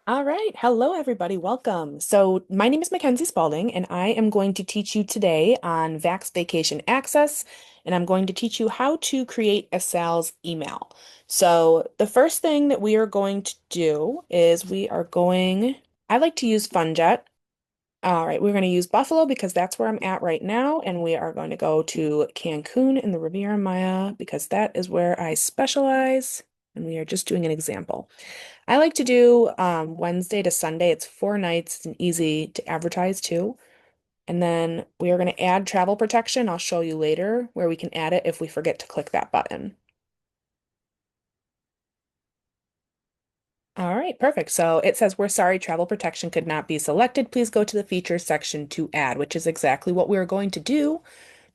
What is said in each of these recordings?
All right. Hello, everybody. Welcome. So, my name is Mackenzie Spalding, and I am going to teach you today on VAX Vacation Access, and I'm going to teach you how to create a sales email. So, the first thing that we are going to do is I like to use FunJet. All right, we're going to use Buffalo because that's where I'm at right now, and we are going to go to Cancun in the Riviera Maya because that is where I specialize, and we are just doing an example. I like to do Wednesday to Sunday. It's 4 nights and easy to advertise too. And then we are going to add travel protection. I'll show you later where we can add it if we forget to click that button. All right, perfect. So it says, we're sorry, travel protection could not be selected. Please go to the features section to add, which is exactly what we're going to do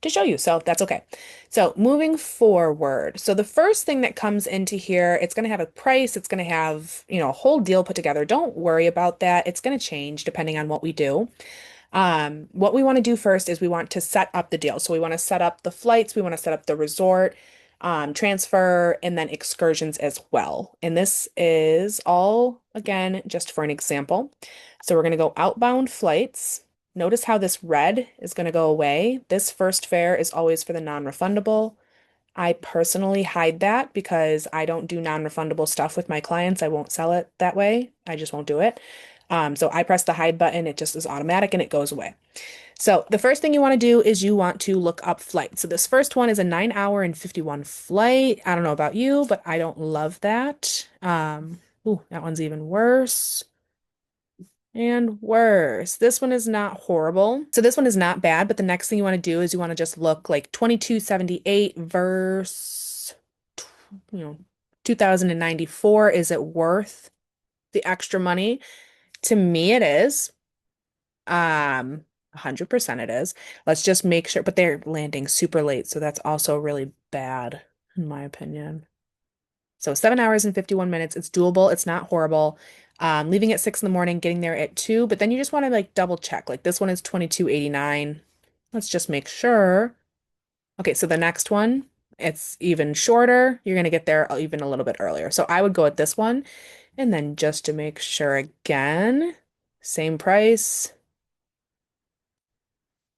to show you. So that's okay. So moving forward, so the first thing that comes into here, it's going to have a price. It's going to have, a whole deal put together. Don't worry about that. It's going to change depending on what we do. What we want to do first is we want to set up the deal. So we want to set up the flights, we want to set up the resort, transfer, and then excursions as well. And this is all, again, just for an example. So we're going to go outbound flights. Notice how this red is going to go away. This first fare is always for the non-refundable. I personally hide that because I don't do non-refundable stuff with my clients. I won't sell it that way. I just won't do it. So I press the hide button, it just is automatic and it goes away. So the first thing you want to do is you want to look up flights. So this first one is a 9 hour and 51 flight. I don't know about you, but I don't love that. Ooh, that one's even worse. And worse. This one is not horrible. So this one is not bad, but the next thing you want to do is you want to just look like 2278 verse, you know, 2094. Is it worth the extra money? To me, it is. 100% it is. Let's just make sure, but they're landing super late, so that's also really bad, in my opinion. So 7 hours and 51 minutes. It's doable. It's not horrible. Leaving at 6 in the morning, getting there at 2, but then you just want to like double check. Like this one is 2289. Let's just make sure. Okay, so the next one, it's even shorter. You're gonna get there even a little bit earlier. So I would go with this one. And then just to make sure again, same price.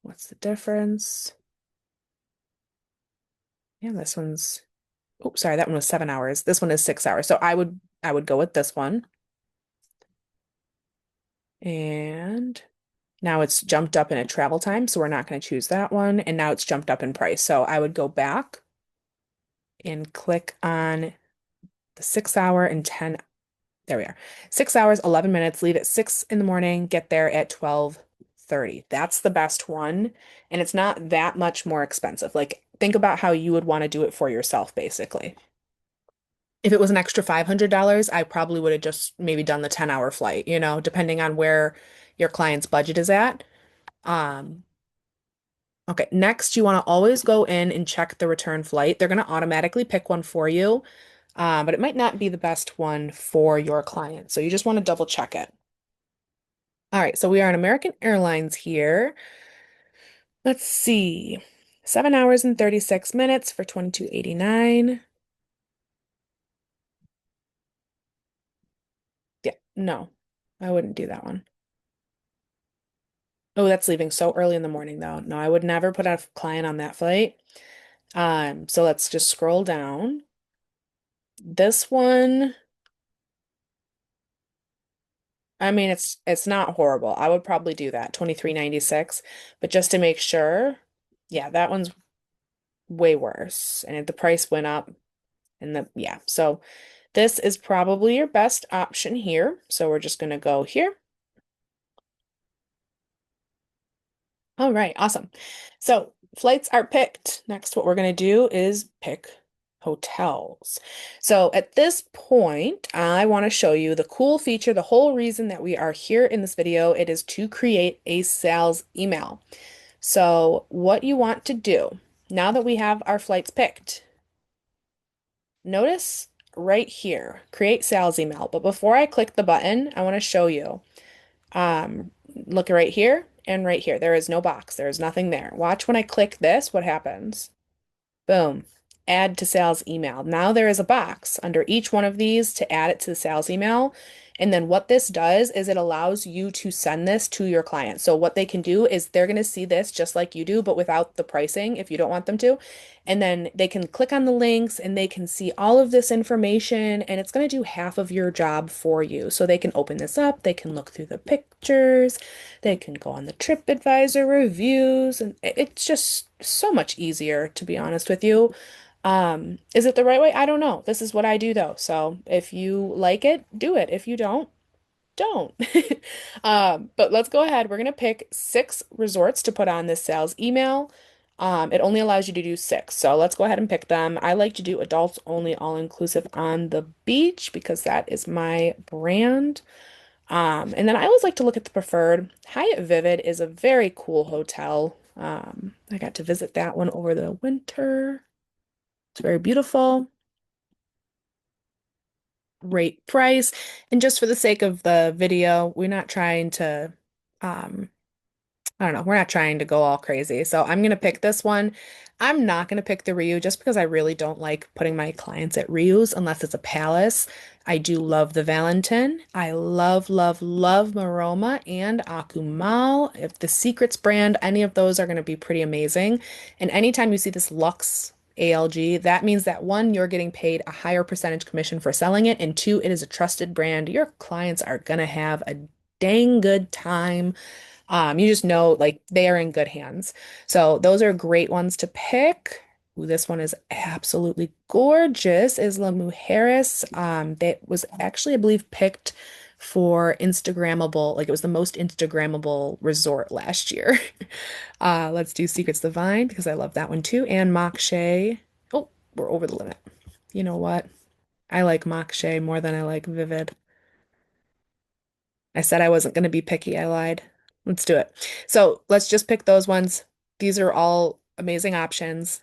What's the difference? Yeah, this one's, oh, sorry, that one was 7 hours. This one is 6 hours. So I would go with this one. And now it's jumped up in a travel time, so we're not going to choose that one. And now it's jumped up in price. So I would go back and click on the 6 hour and 10. There we are. 6 hours, 11 minutes, leave at 6 in the morning, get there at 12:30. That's the best one. And it's not that much more expensive. Like, think about how you would want to do it for yourself, basically. If it was an extra $500, I probably would have just maybe done the 10-hour flight, depending on where your client's budget is at. Um, okay, next, you want to always go in and check the return flight. They're going to automatically pick one for you, but it might not be the best one for your client. So you just want to double check it. All right, so we are on American Airlines here. Let's see. 7 hours and 36 minutes for 2289. Yeah, no, I wouldn't do that one. Oh, that's leaving so early in the morning though. No, I would never put a client on that flight. So let's just scroll down. This one, I mean, it's not horrible. I would probably do that, 2396, but just to make sure, yeah, that one's way worse. And the price went up and yeah. So this is probably your best option here. So we're just gonna go here. All right, awesome. So flights are picked. Next, what we're going to do is pick hotels. So at this point, I want to show you the cool feature, the whole reason that we are here in this video. It is to create a sales email. So what you want to do, now that we have our flights picked, notice right here, create sales email. But before I click the button, I want to show you. Look right here and right here. There is no box. There is nothing there. Watch when I click this, what happens? Boom. Add to sales email. Now there is a box under each one of these to add it to the sales email. And then what this does is it allows you to send this to your client. So what they can do is they're going to see this just like you do, but without the pricing if you don't want them to. And then they can click on the links and they can see all of this information and it's going to do half of your job for you. So they can open this up, they can look through the pictures, they can go on the TripAdvisor reviews, and it's just so much easier, to be honest with you. Is it the right way? I don't know. This is what I do though. So if you like it, do it. If you don't, don't. But let's go ahead. We're gonna pick 6 resorts to put on this sales email. It only allows you to do 6. So let's go ahead and pick them. I like to do adults only all inclusive on the beach because that is my brand. And then I always like to look at the preferred. Hyatt Vivid is a very cool hotel. I got to visit that one over the winter. It's very beautiful. Rate price. And just for the sake of the video, we're not trying to um I don't know, we're not trying to go all crazy. So I'm gonna pick this one. I'm not gonna pick the Ryu just because I really don't like putting my clients at Ryu's unless it's a palace. I do love the Valentin. I love, love, love Maroma and Akumal. If the Secrets brand, any of those are gonna be pretty amazing. And anytime you see this Lux ALG, that means that one, you're getting paid a higher percentage commission for selling it, and two, it is a trusted brand. Your clients are gonna have a dang good time. You just know like they are in good hands. So those are great ones to pick. Ooh, this one is absolutely gorgeous. Isla Mujeres. That was actually, I believe, picked for Instagrammable, like it was the most Instagrammable resort last year. Let's do Secrets Divine because I love that one too. And Mokshay. Oh, we're over the limit. You know what? I like Mokshay more than I like Vivid. I said I wasn't going to be picky. I lied. Let's do it. So let's just pick those ones. These are all amazing options.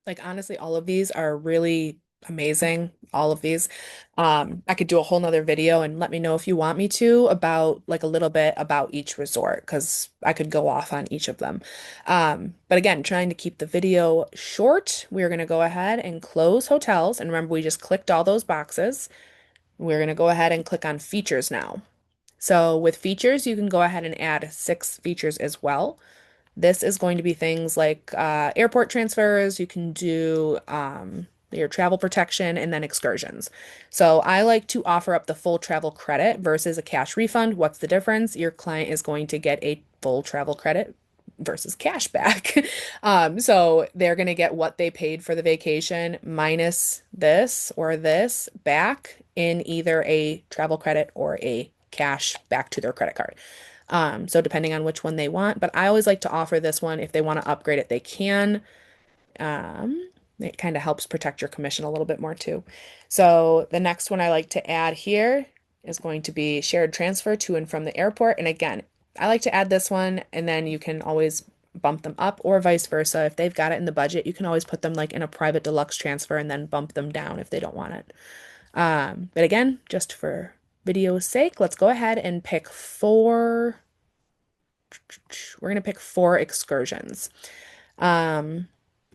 Like honestly, all of these are really amazing. All of these. I could do a whole nother video and let me know if you want me to about like a little bit about each resort because I could go off on each of them. But again, trying to keep the video short, we're going to go ahead and close hotels. And remember, we just clicked all those boxes. We're going to go ahead and click on features now. So with features, you can go ahead and add 6 features as well. This is going to be things like airport transfers. You can do your travel protection and then excursions. So I like to offer up the full travel credit versus a cash refund. What's the difference? Your client is going to get a full travel credit versus cash back. So they're going to get what they paid for the vacation minus this or this back in either a travel credit or a cash back to their credit card. So depending on which one they want, but I always like to offer this one. If they want to upgrade it, they can. It kind of helps protect your commission a little bit more too. So the next one I like to add here is going to be shared transfer to and from the airport. And again, I like to add this one and then you can always bump them up or vice versa. If they've got it in the budget, you can always put them like in a private deluxe transfer and then bump them down if they don't want it. But again, just for video's sake, let's go ahead and pick 4. We're going to pick 4 excursions. Um,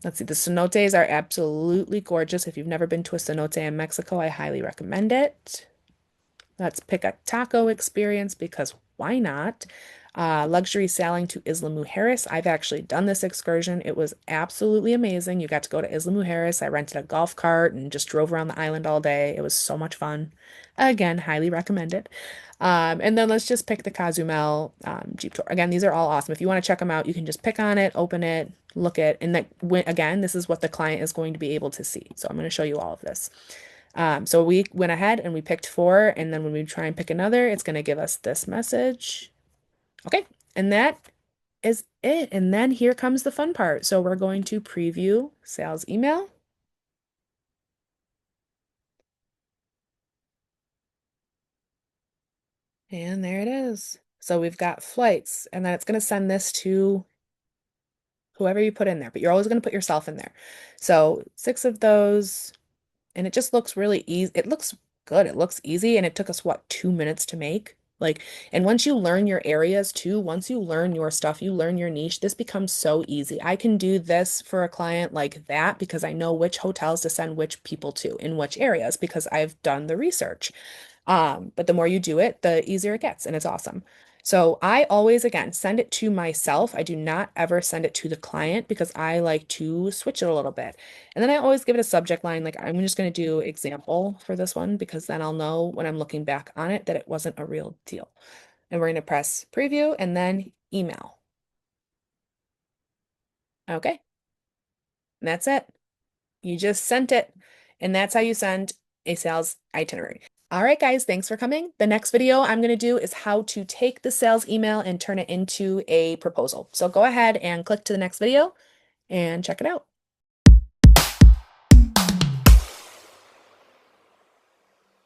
let's see, the cenotes are absolutely gorgeous. If you've never been to a cenote in Mexico, I highly recommend it. Let's pick a taco experience because why not? Luxury sailing to Isla Mujeres. I've actually done this excursion. It was absolutely amazing. You got to go to Isla Mujeres. I rented a golf cart and just drove around the island all day. It was so much fun. Again, highly recommend it. And then let's just pick the Cozumel Jeep tour. Again, these are all awesome. If you want to check them out, you can just pick on it, open it, look at, and that again, this is what the client is going to be able to see. So I'm going to show you all of this. So we went ahead and we picked 4, and then when we try and pick another, it's going to give us this message. Okay, and that is it. And then here comes the fun part. So we're going to preview sales email. And there it is. So we've got flights, and then it's going to send this to whoever you put in there, but you're always going to put yourself in there. So 6 of those, and it just looks really easy. It looks good. It looks easy, and it took us, what, 2 minutes to make? Like, and once you learn your areas too, once you learn your stuff, you learn your niche, this becomes so easy. I can do this for a client like that because I know which hotels to send which people to in which areas because I've done the research. But the more you do it, the easier it gets, and it's awesome. So I always, again, send it to myself. I do not ever send it to the client because I like to switch it a little bit. And then I always give it a subject line, like I'm just going to do example for this one because then I'll know when I'm looking back on it that it wasn't a real deal. And we're going to press preview and then email. Okay, and that's it. You just sent it. And that's how you send a sales itinerary. All right, guys, thanks for coming. The next video I'm going to do is how to take the sales email and turn it into a proposal. So go ahead and click to the next video and check it out.